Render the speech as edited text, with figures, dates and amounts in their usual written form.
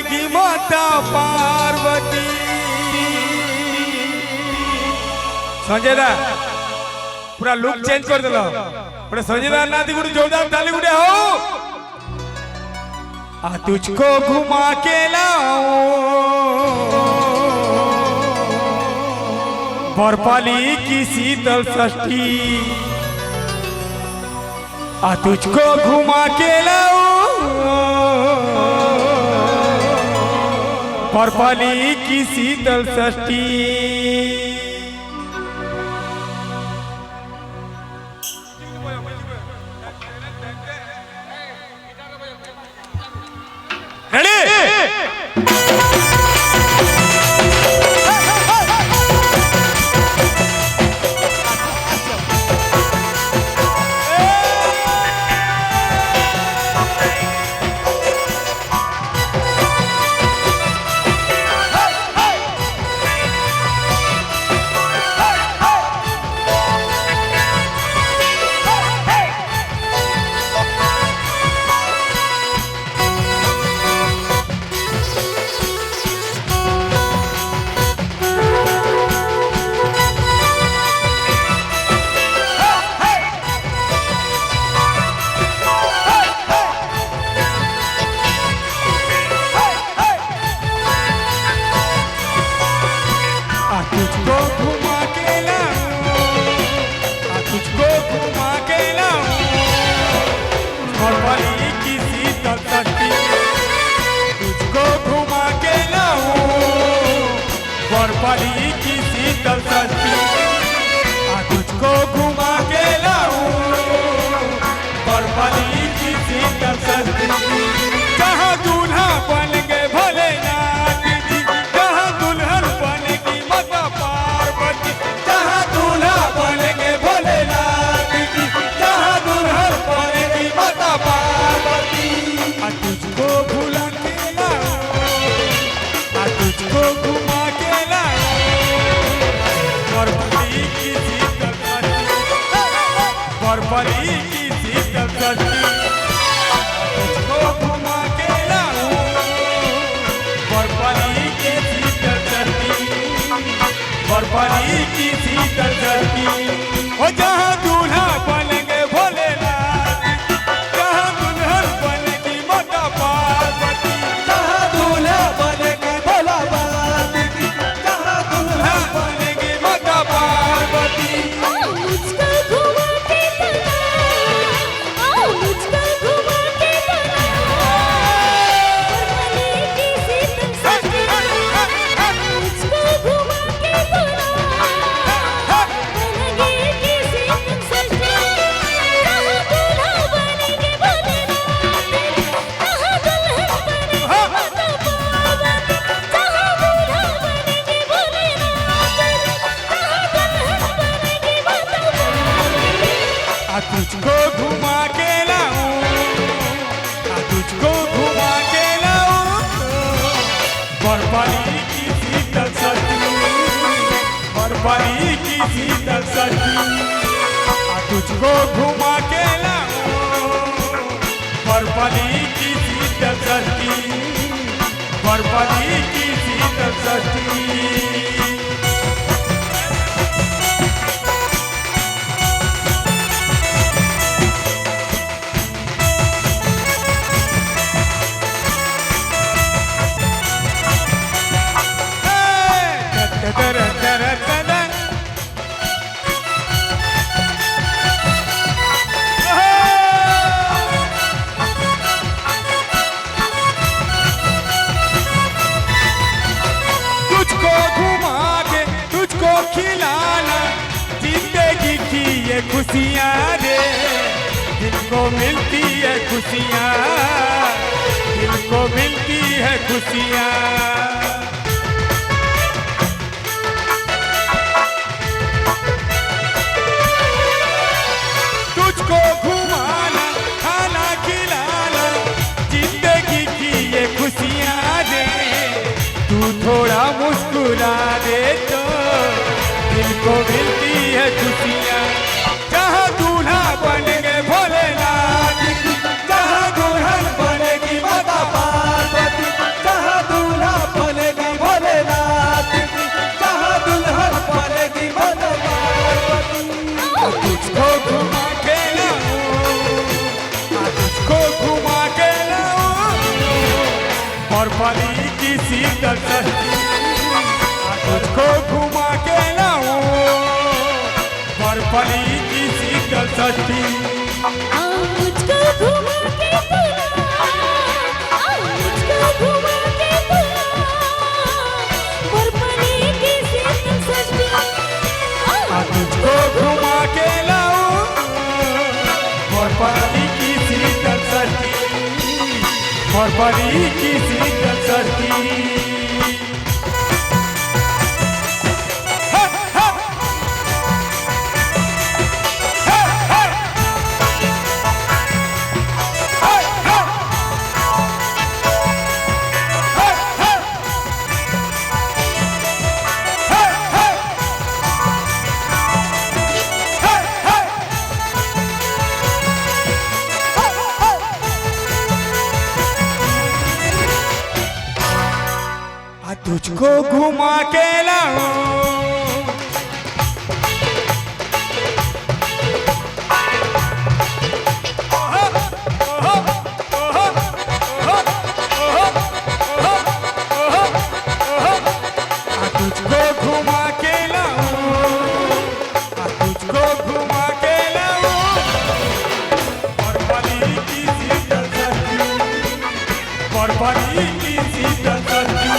बनेगी माता पार्वती। संजय दा पूरा लुक चेंज कर दिलो पूरा संजय दा नाती गुडी जोरदार ताली गुडी हो। आ तुझको घुमा के लाऊं बरपाली की शीतल षष्ठी। आ तुझको घुमा के लाऊं बरपाली की शीतल षष्ठी। बरपाली की शीतल षष्ठी। तुझको घुमा के लाऊं बरपाली की शीतल षष्ठी। जहाँ दूल्हा बन गए भोलेनाथ जी, जहाँ दुल्हन बनेगी माता पार्वती। जहाँ दूल्हा बन गए भोलेनाथ जी, जहाँ दुल्हन बनेगी माता पार्वती। तुझको भुला के लाऊं तुझको घुमा के बरपाली की शीतल षष्ठी। तुझको घुमा के लाऊं बरपाली की शीतल षष्ठी। बरपाली की शीतल षष्ठी। ओ जहाँ दूल्हा बनेंगे भोलेनाथ, जहाँ दुल्हन बनेगी माता पार्वती। जहाँ दूल्हा बनेंगे भोला पार्वती, जहाँ दुल्हन बनेगी माता पार्वती। तुझको घुमा के लाऊं तुझको घुमा के लाऊं बरपाली की शीतल षष्ठी। बरपाली की शीतल षष्ठी। तुझको घुमा के लाऊं बरपाली की शीतल षष्ठी। बरपाली की शीतल षष्ठी। तुझको घुमा के तुझको खिलाना जिंदगी की ये खुशियाँ रे। दिल को मिलती है खुशियाँ, दिल को मिलती है खुशियाँ। तुझको घुमाना खाना खिलाना जिंदगी की ये खुशियाँ दे। तू थोड़ा मुस्कुरा दे तो दिल को मिलती है खुशियाँ। जहाँ दूल्हा बनेंगे भोलेनाथ, जहाँ दुल्हन बनेगी माता पार्वती। जहाँ और परी की शीतल षष्ठी तुझको घुमा के लाऊं और परी की शीतल षष्ठी मुझको घुमा के मुझको घुमा के और परी की शीतल षष्ठी तुझको घुमा के लाऊं और परी की शीतल षष्ठी और परी की शीतल षष्ठी तुझको घुमा के लाऊं तुझको घुमा के लाऊं तुझको घुमा के लाऊं और परी की शीतल षष्ठी और परी की शीतल षष्ठी